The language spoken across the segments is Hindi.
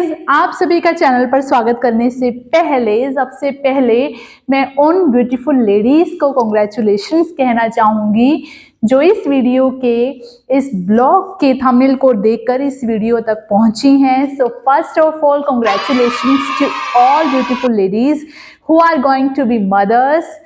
गाइज, आप सभी का चैनल पर स्वागत करने से पहले सबसे पहले मैं उन ब्यूटीफुल लेडीज को कॉन्ग्रेचुलेशंस कहना चाहूंगी जो इस वीडियो के इस ब्लॉग के थंबनेल को देखकर इस वीडियो तक पहुंची हैं। So first of all congratulations to all beautiful ladies who are going to be mothers.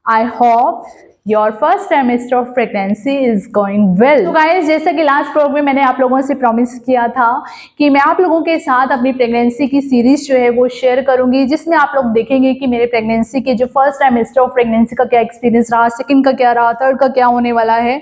I hope your first trimester of pregnancy is going well. तो गाइस, जैसा कि लास्ट प्रोग्राम में मैंने आप लोगों से प्रॉमिस किया था कि मैं आप लोगों के साथ अपनी प्रेगनेंसी की सीरीज जो है वो शेयर करूंगी, जिसमें आप लोग देखेंगे कि मेरे प्रेगनेंसी के जो फर्स्ट ट्राइमेस्टर ऑफ प्रेगनेंसी का क्या एक्सपीरियंस रहा, सेकंड का क्या रहा, थर्ड का क्या होने वाला है।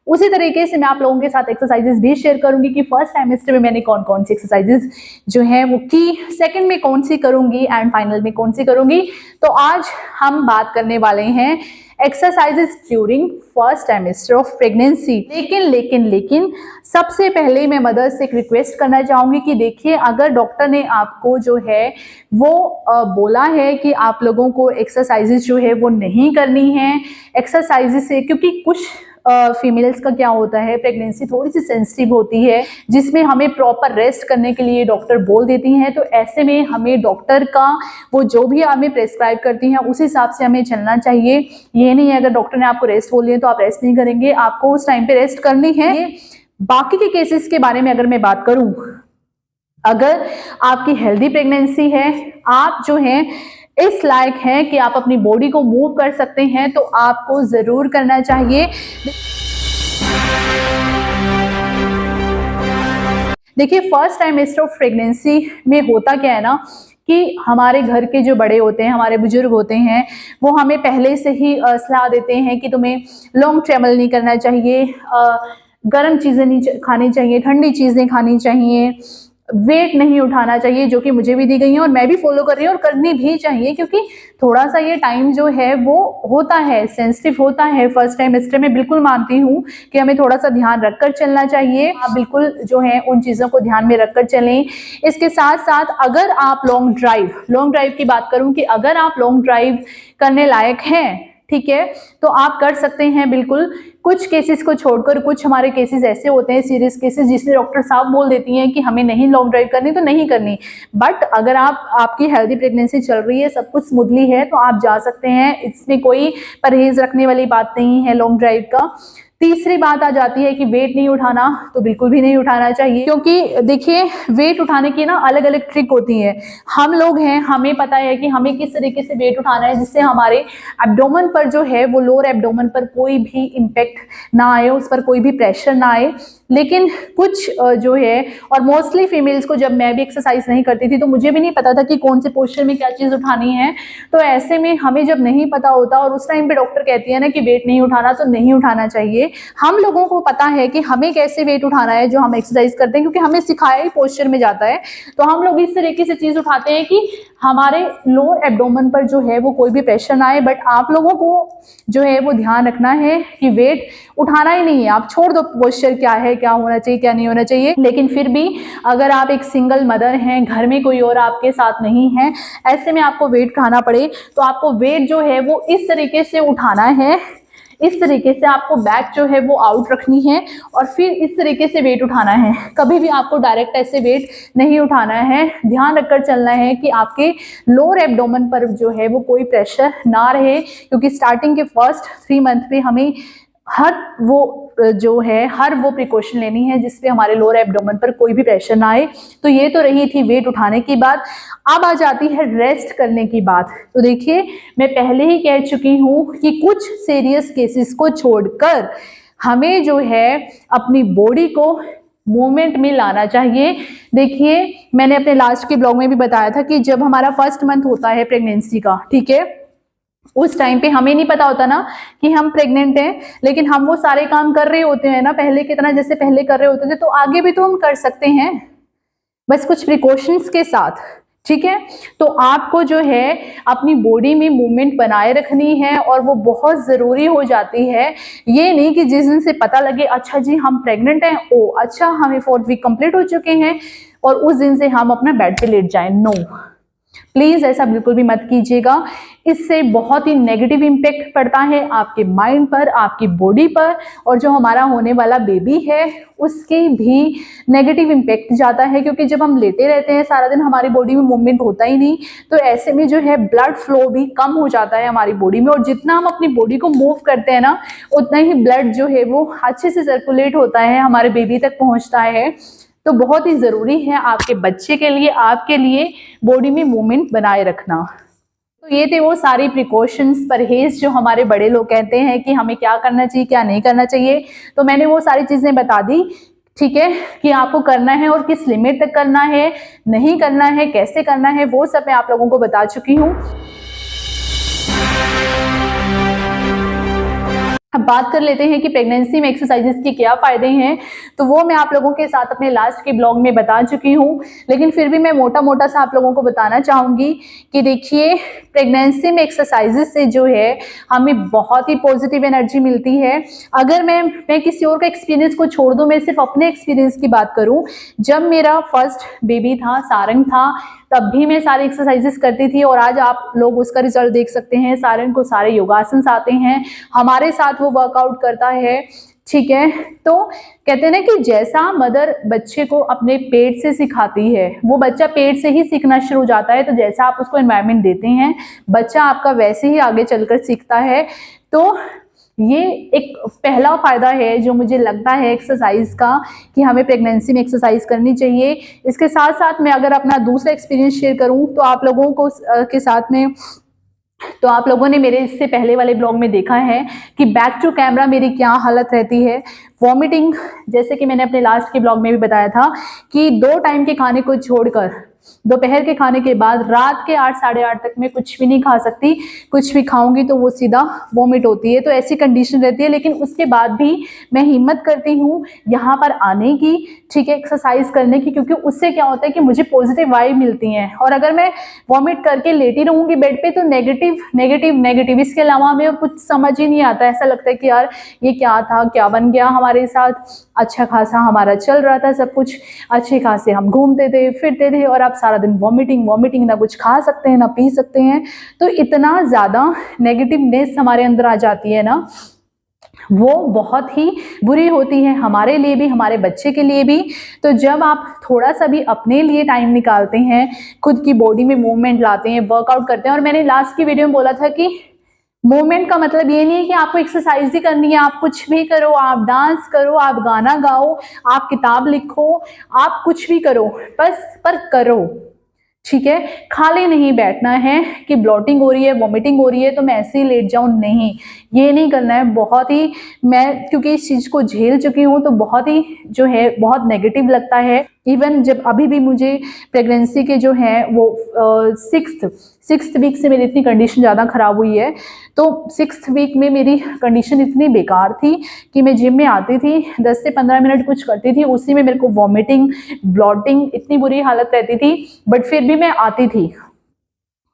उसी तरीके से मैं आप लोगों के साथ एक्सरसाइजेस भी शेयर करूंगी कि फर्स्ट ट्राइमेस्टर में मैंने कौन कौन सी एक्सरसाइजेस जो है वो की, सेकंड में कौन सी करूंगी एंड फाइनल में कौन सी करूंगी। तो आज हम बात करने वाले हैं exercises during first trimester of pregnancy. लेकिन सबसे पहले मैं मदर से एक रिक्वेस्ट करना चाहूंगी कि देखिए, अगर डॉक्टर ने आपको जो है वो बोला है कि आप लोगों को एक्सरसाइजेस जो है वो नहीं करनी है एक्सरसाइजेस से, क्योंकि कुछ फीमेल्स का क्या होता है, प्रेगनेंसी थोड़ी सी सेंसिटिव होती है जिसमें हमें प्रॉपर रेस्ट करने के लिए डॉक्टर बोल देती हैं। तो ऐसे में हमें डॉक्टर का वो जो भी हमें प्रेस्क्राइब करती हैं उस हिसाब से हमें चलना चाहिए। ये नहीं है अगर डॉक्टर ने आपको रेस्ट बोल दिया तो आप रेस्ट नहीं करेंगे, आपको उस टाइम पे रेस्ट करनी है। बाकी के केसेस के बारे में अगर मैं बात करूं, अगर आपकी हेल्दी प्रेगनेंसी है, आप जो है इस लायक है कि आप अपनी बॉडी को मूव कर सकते हैं, तो आपको जरूर करना चाहिए। देखिए, फर्स्ट ट्राइमेस्टर ऑफ प्रेगनेंसी में होता क्या है ना कि हमारे घर के जो बड़े होते हैं, हमारे बुजुर्ग होते हैं, वो हमें पहले से ही सलाह देते हैं कि तुम्हें लॉन्ग ट्रैवल नहीं करना चाहिए, गर्म चीज़ें नहीं खानी चाहिए, ठंडी चीज़ें खानी चाहिए, वेट नहीं उठाना चाहिए, जो कि मुझे भी दी गई है और मैं भी फॉलो कर रही हूँ और करनी भी चाहिए, क्योंकि थोड़ा सा ये टाइम जो है वो होता है सेंसिटिव होता है फर्स्ट ट्राइमेस्टर में। बिल्कुल मानती हूँ कि हमें थोड़ा सा ध्यान रखकर चलना चाहिए। आप बिल्कुल जो है उन चीज़ों को ध्यान में रखकर चलें। इसके साथ साथ अगर आप लॉन्ग ड्राइव की बात करूँ कि अगर आप लॉन्ग ड्राइव करने लायक हैं, ठीक है, तो आप कर सकते हैं बिल्कुल। कुछ केसेस को छोड़कर कुछ हमारे केसेस ऐसे होते हैं, सीरियस केसेस, जिसमें डॉक्टर साहब बोल देती हैं कि हमें नहीं लॉन्ग ड्राइव करनी तो नहीं करनी। बट अगर आपकी हेल्दी प्रेगनेंसी चल रही है, सब कुछ स्मूथली है, तो आप जा सकते हैं। इसमें कोई परहेज रखने वाली बात नहीं है लॉन्ग ड्राइव का। तीसरी बात आ जाती है कि वेट नहीं उठाना, तो बिल्कुल भी नहीं उठाना चाहिए, क्योंकि देखिए वेट उठाने की ना अलग अलग ट्रिक होती है। हम लोग हैं, हमें पता है कि हमें किस तरीके से वेट उठाना है जिससे हमारे एब्डोमेन पर जो है वो लोअर एब्डोमेन पर कोई भी इम्पैक्ट ना आए, उस पर कोई भी प्रेशर ना आए। लेकिन कुछ जो है, और मोस्टली फीमेल्स को, जब मैं भी एक्सरसाइज नहीं करती थी तो मुझे भी नहीं पता था कि कौन से पोस्चर में क्या चीज़ उठानी है। तो ऐसे में हमें जब नहीं पता होता और उस टाइम पे डॉक्टर कहती है ना कि वेट नहीं उठाना, तो नहीं उठाना चाहिए। हम लोगों को पता है कि हमें कैसे वेट उठाना है जो हम एक्सरसाइज करते हैं, क्योंकि हमें सिखाया ही पोस्चर में जाता है। तो हम लोग इस तरीके से चीज़ उठाते हैं कि हमारे लोअर एब्डोमेन पर जो है वो कोई भी प्रेशर ना आए। बट आप लोगों को जो है वो ध्यान रखना है कि वेट उठाना ही नहीं है, आप छोड़ दो पोस्चर क्या है, क्या होना चाहिए, क्या नहीं होना चाहिए। लेकिन फिर भी अगर आप एक सिंगल मदर हैं, घर में कोई और आपके साथ नहीं है, ऐसे में आपको वेट उठाना पड़े, तो आपको वेट जो है वो इस तरीके से उठाना है, इस तरीके से आपको बैक जो है वो आउट रखनी है और फिर इस तरीके से वेट उठाना है। कभी भी आपको डायरेक्ट ऐसे वेट नहीं उठाना है। ध्यान रखकर चलना है कि आपके लोअर एब्डोमेन पर जो है वो कोई प्रेशर ना रहे, क्योंकि स्टार्टिंग के फर्स्ट 3 मंथ में हमें हर वो प्रिकॉशन लेनी है जिससे हमारे लोअर एब्डोमेन पर कोई भी प्रेशर ना आए। तो ये तो रही थी वेट उठाने की बात। अब आ जाती है रेस्ट करने की बात। तो देखिए, मैं पहले ही कह चुकी हूँ कि कुछ सीरियस केसेस को छोड़कर हमें जो है अपनी बॉडी को मूवमेंट में लाना चाहिए। देखिए, मैंने अपने लास्ट के ब्लॉग में भी बताया था कि जब हमारा फर्स्ट मंथ होता है प्रेगनेंसी का, ठीक है, उस टाइम पे हमें नहीं पता होता ना कि हम प्रेग्नेंट हैं, लेकिन हम वो सारे काम कर रहे होते हैं ना पहले कितना, जैसे पहले कर रहे होते थे, तो आगे भी तो हम कर सकते हैं, बस कुछ प्रिकॉशंस के साथ, ठीक है। तो आपको जो है अपनी बॉडी में मूवमेंट बनाए रखनी है और वो बहुत ज़रूरी हो जाती है। ये नहीं कि जिस दिन से पता लगे अच्छा जी हम प्रेग्नेंट हैं, ओ अच्छा हमें 4th वीक कंप्लीट हो चुके हैं, और उस दिन से हम अपना बेड पे लेट जाएं। नो, प्लीज ऐसा बिल्कुल भी मत कीजिएगा। इससे बहुत ही नेगेटिव इम्पैक्ट पड़ता है आपके माइंड पर, आपकी बॉडी पर, और जो हमारा होने वाला बेबी है उसके भी नेगेटिव इम्पैक्ट जाता है, क्योंकि जब हम लेटे रहते हैं सारा दिन हमारी बॉडी में मूवमेंट होता ही नहीं, तो ऐसे में जो है ब्लड फ्लो भी कम हो जाता है हमारी बॉडी में, और जितना हम अपनी बॉडी को मूव करते हैं ना उतना ही ब्लड जो है वो अच्छे से सर्कुलेट होता है, हमारे बेबी तक पहुंचता है। तो बहुत ही ज़रूरी है आपके बच्चे के लिए, आपके लिए बॉडी में मूवमेंट बनाए रखना। तो ये थे वो सारी प्रिकॉशंस, परहेज जो हमारे बड़े लोग कहते हैं कि हमें क्या करना चाहिए क्या नहीं करना चाहिए। तो मैंने वो सारी चीज़ें बता दी, ठीक है, कि आपको करना है और किस लिमिट तक करना है, नहीं करना है, कैसे करना है, वो सब मैं आप लोगों को बता चुकी हूँ। अब बात कर लेते हैं कि प्रेगनेंसी में एक्सरसाइजेस के क्या फ़ायदे हैं। तो वो मैं आप लोगों के साथ अपने लास्ट के ब्लॉग में बता चुकी हूँ, लेकिन फिर भी मैं मोटा मोटा सा आप लोगों को बताना चाहूँगी कि देखिए, प्रेगनेंसी में एक्सरसाइजेस से जो है हमें बहुत ही पॉजिटिव एनर्जी मिलती है। अगर मैं किसी और का एक्सपीरियंस को छोड़ दूँ, मैं सिर्फ अपने एक्सपीरियंस की बात करूँ, जब मेरा फर्स्ट बेबी था, सारंग था, तब भी मैं सारी एक्सरसाइजेस करती थी, और आज आप लोग उसका रिजल्ट देख सकते हैं। सारंग को सारे योगासन आते हैं, हमारे साथ वो वर्कआउट करता है, ठीक है। तो कहते हैं ना कि जैसा मदर बच्चे को अपने पेट से सिखाती है, वो बच्चा पेट से ही सीखना शुरू हो जाता है। तो जैसा आप उसको एनवायरनमेंट देते हैं, बच्चा आपका वैसे ही आगे चलकर सीखता है। तो ये एक पहला फ़ायदा है जो मुझे लगता है एक्सरसाइज का, कि हमें प्रेगनेंसी में एक्सरसाइज करनी चाहिए। इसके साथ साथ मैं अगर अपना दूसरा एक्सपीरियंस शेयर करूं तो आप लोगों को के साथ में, तो आप लोगों ने मेरे इससे पहले वाले ब्लॉग में देखा है कि बैक टू कैमरा मेरी क्या हालत रहती है, वॉमिटिंग। जैसे कि मैंने अपने लास्ट के ब्लॉग में भी बताया था कि 2 टाइम के खाने को छोड़कर, दोपहर के खाने के बाद रात के 8 साढ़े 8 तक मैं कुछ भी नहीं खा सकती, कुछ भी खाऊंगी तो वो सीधा वॉमिट होती है। तो ऐसी कंडीशन रहती है, लेकिन उसके बाद भी मैं हिम्मत करती हूँ यहाँ पर आने की, ठीक है, एक्सरसाइज करने की, क्योंकि उससे क्या होता है कि मुझे पॉजिटिव वाइब मिलती हैं। और अगर मैं वॉमिट करके लेटी रहूंगी बेड पे तो नेगेटिव नेगेटिव नेगेटिव, इसके अलावा हमें और कुछ समझ ही नहीं आता। ऐसा लगता है कि यार ये क्या था, क्या बन गया हमारे साथ, अच्छा खासा हमारा चल रहा था सब कुछ, अच्छे खासे हम घूमते थे फिरते थे, और आप सारा दिन वॉमिटिंग वॉमिटिंग, ना कुछ खा सकते हैं ना पी सकते हैं। तो इतना ज़्यादा नेगेटिवनेस हमारे अंदर आ जाती है ना, वो बहुत ही बुरी होती है हमारे लिए भी, हमारे बच्चे के लिए भी। तो जब आप थोड़ा सा भी अपने लिए टाइम निकालते हैं, खुद की बॉडी में मूवमेंट लाते हैं, वर्कआउट करते हैं, और मैंने लास्ट की वीडियो में बोला था कि मूवमेंट का मतलब ये नहीं है कि आपको एक्सरसाइज ही करनी है, आप कुछ भी करो, आप डांस करो, आप गाना गाओ, आप किताब लिखो, आप कुछ भी करो, बस पर करो, ठीक है। खाली नहीं बैठना है कि ब्लॉटिंग हो रही है, वॉमिटिंग हो रही है तो मैं ऐसे ही लेट जाऊं, नहीं, ये नहीं करना है। बहुत ही, मैं क्योंकि इस चीज़ को झेल चुकी हूँ तो बहुत ही जो है बहुत नेगेटिव लगता है। इवन जब अभी भी मुझे प्रेगनेंसी के जो है वो 6th वीक से मेरी इतनी कंडीशन ज़्यादा ख़राब हुई है, तो 6th वीक में मेरी कंडीशन इतनी बेकार थी कि मैं जिम में आती थी, 10 से 15 मिनट कुछ करती थी, उसी में मेरे को वॉमिटिंग ब्लॉटिंग इतनी बुरी हालत रहती थी, बट फिर भी मैं आती थी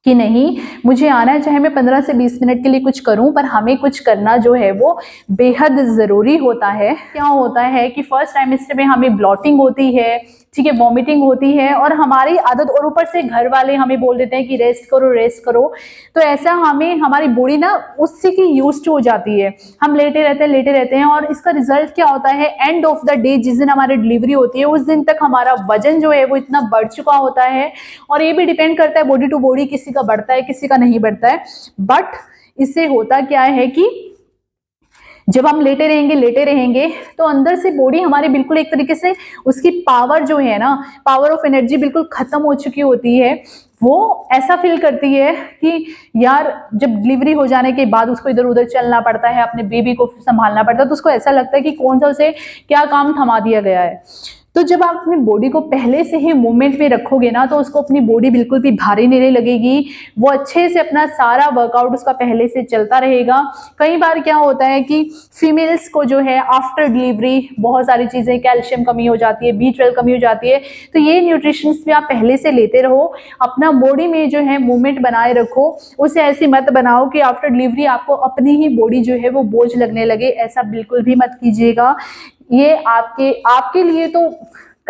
कि नहीं मुझे आना है, चाहे मैं 15 से 20 मिनट के लिए कुछ करूं, पर हमें कुछ करना जो है वो बेहद ज़रूरी होता है। क्या होता है कि फर्स्ट टाइमेस्टर में हमें ब्लॉटिंग होती है, ठीक है, वॉमिटिंग होती है, और हमारी आदत, और ऊपर से घर वाले हमें बोल देते हैं कि रेस्ट करो रेस्ट करो, तो ऐसा हमें हमारी बॉडी ना उससे की यूज्ड हो जाती है, हम लेटे रहते हैं, और इसका रिजल्ट क्या होता है, एंड ऑफ द डे जिस दिन हमारी डिलीवरी होती है उस दिन तक हमारा वजन जो है वो इतना बढ़ चुका होता है। और ये भी डिपेंड करता है बॉडी टू बॉडी, किसी का बढ़ता है किसी का नहीं बढ़ता है। बट इससे होता क्या है कि जब हम लेटे रहेंगे तो अंदर से बॉडी हमारी बिल्कुल एक तरीके से उसकी पावर जो है ना, पावर ऑफ एनर्जी बिल्कुल खत्म हो चुकी होती है। वो ऐसा फील करती है कि यार जब डिलीवरी हो जाने के बाद उसको इधर उधर चलना पड़ता है, अपने बेबी को संभालना पड़ता है, तो उसको ऐसा लगता है कि कौन सा उसे क्या काम थमा दिया गया है। तो जब आप अपनी बॉडी को पहले से ही मूवमेंट में रखोगे ना, तो उसको अपनी बॉडी बिल्कुल भी भारी नहीं लगेगी, वो अच्छे से अपना सारा वर्कआउट उसका पहले से चलता रहेगा। कई बार क्या होता है कि फीमेल्स को जो है आफ्टर डिलीवरी बहुत सारी चीज़ें, कैल्शियम कमी हो जाती है, B12 कमी हो जाती है, तो ये न्यूट्रिशंस भी आप पहले से लेते रहो, अपना बॉडी में जो है मूवमेंट बनाए रखो। उसे ऐसी मत बनाओ कि आफ्टर डिलीवरी आपको अपनी ही बॉडी जो है वो बोझ लगने लगे, ऐसा बिल्कुल भी मत कीजिएगा। ये आपके लिए तो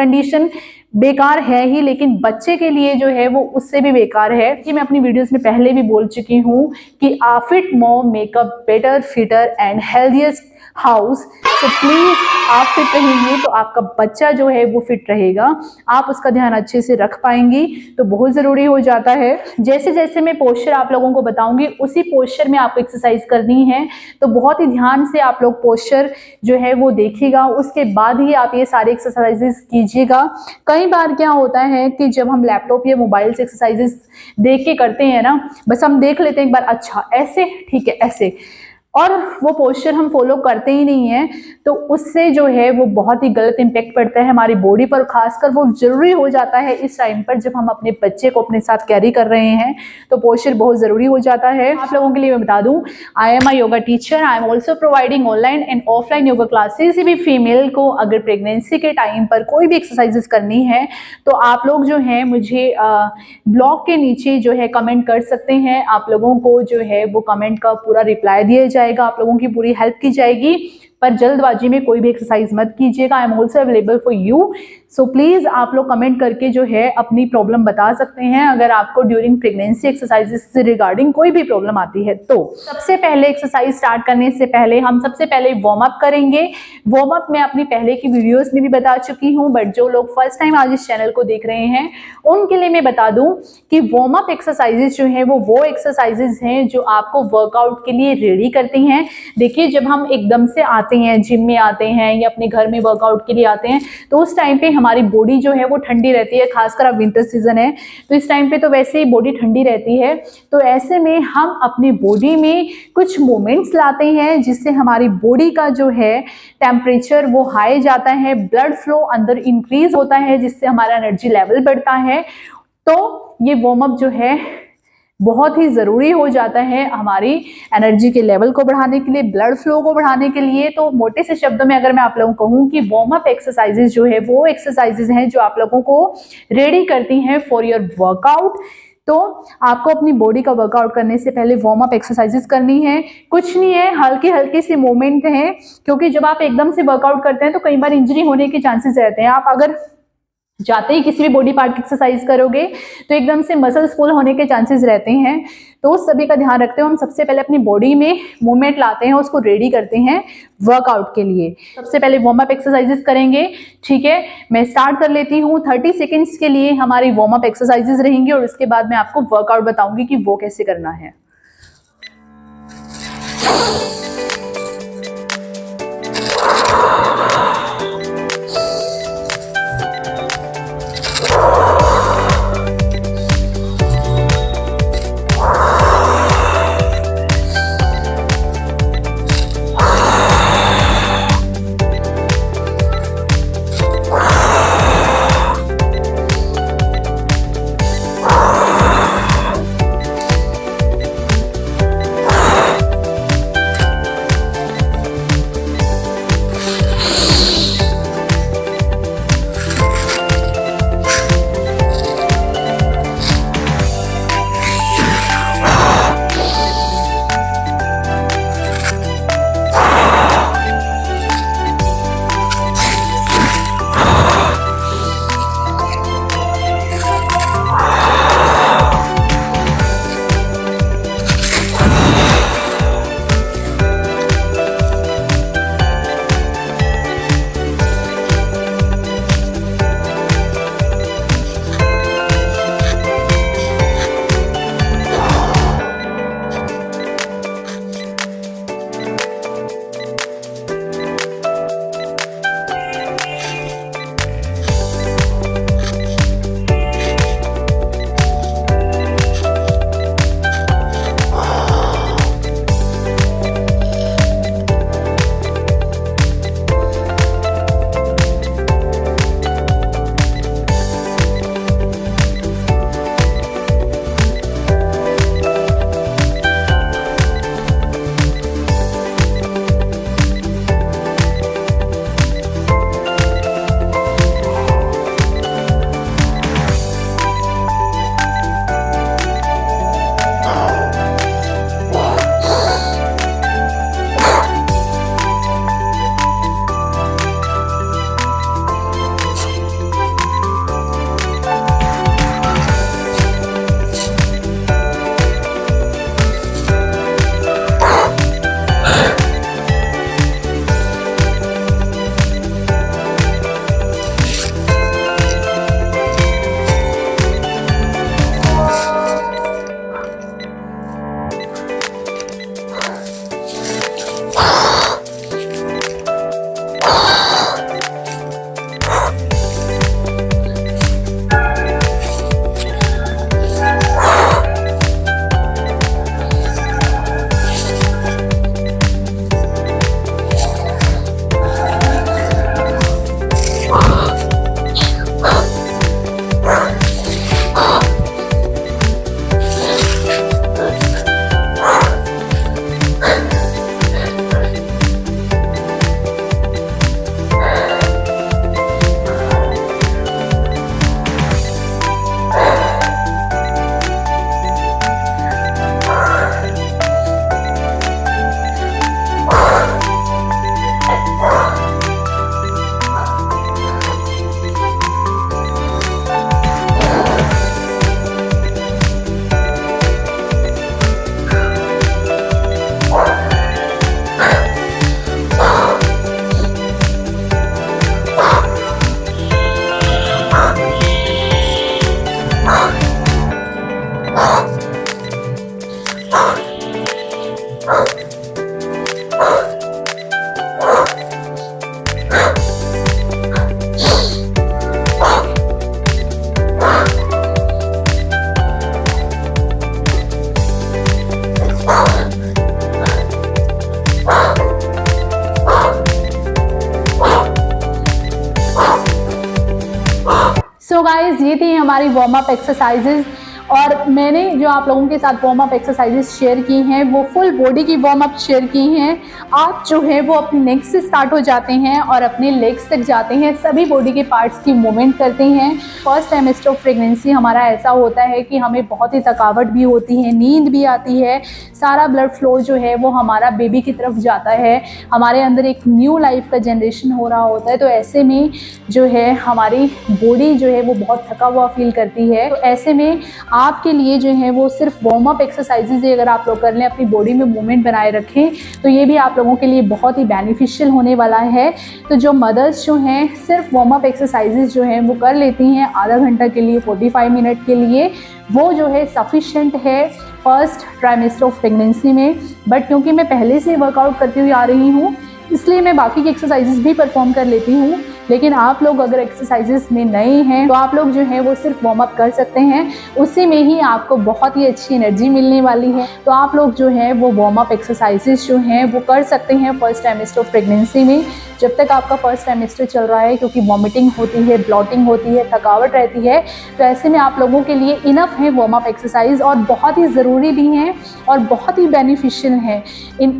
कंडीशन बेकार है ही, लेकिन बच्चे के लिए जो है वो उससे भी बेकार है। कि मैं अपनी वीडियोस में पहले भी बोल चुकी हूँ कि a fit mom make a better, fitter and healthiest house. तो प्लीज आप फिट रहेंगे तो आपका बच्चा जो है वो फिट रहेगा, आप उसका ध्यान अच्छे से रख पाएंगी, तो बहुत जरूरी हो जाता है। जैसे जैसे मैं पोस्चर आप लोगों को बताऊंगी उसी पोस्चर में आपको एक्सरसाइज करनी है, तो बहुत ही ध्यान से आप लोग पोस्चर जो है वो देखिएगा, उसके बाद ही आप ये सारे एक्सरसाइजेस कीजिएगा। कई बार क्या होता है कि जब हम लैपटॉप या मोबाइल से एक्सरसाइजेस देख के करते हैं ना, बस हम देख लेते हैं एक बार, अच्छा ऐसे ठीक है ऐसे, और वो पोस्चर हम फॉलो करते ही नहीं है, तो उससे जो है वो बहुत ही गलत इम्पैक्ट पड़ता है हमारी बॉडी पर। खासकर वो जरूरी हो जाता है इस टाइम पर जब हम अपने बच्चे को अपने साथ कैरी कर रहे हैं, तो पोस्चर बहुत जरूरी हो जाता है। आप लोगों के लिए मैं बता दूं, I am a yoga teacher, I am also providing online and offline yoga classes. किसी भी फीमेल को अगर प्रेगनेंसी के टाइम पर कोई भी एक्सरसाइजेस करनी है तो आप लोग जो है मुझे ब्लॉग के नीचे जो है कमेंट कर सकते हैं। आप लोगों को जो है वो कमेंट का पूरा रिप्लाई दिया जाएगा, आप लोगों की पूरी हेल्प की जाएगी, पर जल्दबाजी में कोई भी एक्सरसाइज मत कीजिएगा। I am also available for you, so please आप लोग कमेंट करके जो है अपनी प्रॉब्लम बता सकते हैं अगर आपको ड्यूरिंग प्रेगनेंसी एक्सरसाइजेस से रिगार्डिंग कोई भी प्रॉब्लम आती है। तो सबसे पहले एक्सरसाइज स्टार्ट करने से पहले हम सबसे पहले वार्म अप करेंगे। वार्म अप मैं अपनी पहले की वीडियोस में भी बता चुकी हूँ, बट जो लोग फर्स्ट टाइम आज इस चैनल को देख रहे हैं उनके लिए मैं बता दूं कि वार्म अप एक्सरसाइजेस जो है वो एक्सरसाइजेस हैं जो आपको वर्कआउट के लिए रेडी करती हैं। देखिए, जब हम एकदम से आते हैं, जिम में आते हैं या अपने घर में वर्कआउट के लिए आते हैं, तो उस टाइम पे हमारी बॉडी जो है वो ठंडी रहती है। खासकर अब विंटर सीजन है तो इस टाइम पे तो वैसे ही बॉडी ठंडी रहती है, तो ऐसे में हम अपनी बॉडी में कुछ मूवमेंट्स लाते हैं जिससे हमारी बॉडी का जो है टेम्परेचर वो हाई जाता है, ब्लड फ्लो अंदर इंक्रीज होता है, जिससे हमारा एनर्जी लेवल बढ़ता है। तो ये वार्म अप जो है बहुत ही ज़रूरी हो जाता है हमारी एनर्जी के लेवल को बढ़ाने के लिए, ब्लड फ्लो को बढ़ाने के लिए। तो मोटे से शब्दों में अगर मैं आप लोगों को कहूँ कि वार्म अप एक्सरसाइजेज जो है वो एक्सरसाइजेज हैं जो आप लोगों को रेडी करती हैं फॉर योर वर्कआउट। तो आपको अपनी बॉडी का वर्कआउट करने से पहले वार्म अप एक्सरसाइजेस करनी है। कुछ नहीं है, हल्की हल्की सी मूवमेंट है, क्योंकि जब आप एकदम से वर्कआउट करते हैं तो कई बार इंजरी होने के चांसेस रहते हैं। आप अगर जाते ही किसी भी बॉडी पार्ट की एक्सरसाइज करोगे तो एकदम से मसल्स फुल होने के चांसेस रहते हैं, तो उस सभी का ध्यान रखते हुए हम सबसे पहले अपनी बॉडी में मूवमेंट लाते हैं, उसको रेडी करते हैं वर्कआउट के लिए। सबसे पहले वार्म अप एक्सरसाइजेस करेंगे, ठीक है। मैं स्टार्ट कर लेती हूँ। 30 सेकेंड्स के लिए हमारी वार्म अप एक्सरसाइजेस रहेंगी और उसके बाद मैं आपको वर्कआउट बताऊंगी कि वो कैसे करना है। सो गाइज, ये थी हमारी वार्म अप एक्सरसाइजेज और मैंने जो आप लोगों के साथ वार्म अप एक्सरसाइजेज शेयर की हैं वो फुल बॉडी की वार्म अप शेयर की हैं। आप जो है वो अपनी नेक से स्टार्ट हो जाते हैं और अपने लेग्स तक जाते हैं, सभी बॉडी के पार्ट्स की मूवमेंट करते हैं। फर्स्ट ट्राइमेस्टर ऑफ प्रेगनेंसी हमारा ऐसा होता है कि हमें बहुत ही थकावट भी होती है, नींद भी आती है, सारा ब्लड फ्लो जो है वो हमारा बेबी की तरफ जाता है, हमारे अंदर एक न्यू लाइफ का जनरेशन हो रहा होता है। तो ऐसे में जो है हमारी बॉडी जो है वो बहुत थका हुआ फील करती है। तो ऐसे में आपके लिए जो है वो सिर्फ वार्म अप एक्सरसाइजेज अगर आप लोग कर लें, अपनी बॉडी में मूवमेंट बनाए रखें, तो ये भी आप लोगों के लिए बहुत ही बेनिफिशियल होने वाला है। तो जो मदर्स जो हैं सिर्फ वार्म अप एक्सरसाइजेज जो हैं वो कर लेती हैं आधा घंटा के लिए, 45 मिनट के लिए, वो जो है सफिशेंट है फर्स्ट ट्राइमेस्टर ऑफ प्रेगनेंसी में। बट क्योंकि मैं पहले से वर्कआउट करती हुई आ रही हूँ इसलिए मैं बाकी की एक्सरसाइजेस भी परफॉर्म कर लेती हूँ। लेकिन आप लोग अगर एक्सरसाइजेस में नए हैं तो आप लोग जो है वो सिर्फ वार्म अप कर सकते हैं, उसी में ही आपको बहुत ही अच्छी एनर्जी मिलने वाली है। तो आप लोग जो है वो वार्म अप एक्सरसाइजेस जो हैं वो कर सकते हैं फर्स्ट ट्राइमेस्टर ऑफ प्रेगनेंसी में, जब तक आपका फर्स्ट ट्राइमेस्टर चल रहा है, क्योंकि वॉमिटिंग होती है, ब्लॉटिंग होती है, थकावट रहती है। तो ऐसे में आप लोगों के लिए इनफ है वार्म अप एक्सरसाइज और बहुत ही ज़रूरी भी हैं और बहुत ही बेनिफिशियल हैं।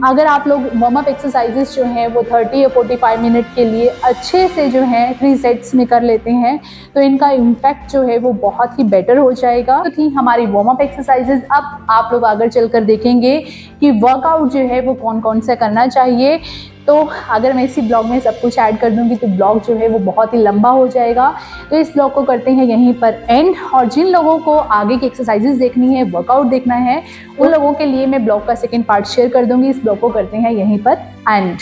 अगर आप लोग वार्म अप एक्सरसाइजेस जो हैं वो 30 या 45 मिनट के लिए अच्छे से जो है 3 सेट्स में कर लेते हैं तो इनका इम्पैक्ट जो है वो बहुत ही बेटर हो जाएगा। तो थी हमारी वार्म अप एक्सरसाइजेज। अब आप लोग आगे चलकर देखेंगे कि वर्कआउट जो है वो कौन कौन सा करना चाहिए। तो अगर मैं इसी ब्लॉग में सब कुछ ऐड कर दूंगी तो ब्लॉग जो है वो बहुत ही लंबा हो जाएगा। तो इस ब्लॉग को करते हैं यहीं पर एंड, और जिन लोगों को आगे की एक्सरसाइजेज देखनी है, वर्कआउट देखना है, उन लोगों के लिए मैं ब्लॉग का सेकंड पार्ट शेयर कर दूंगी। इस ब्लॉग को करते हैं यहीं पर एंड।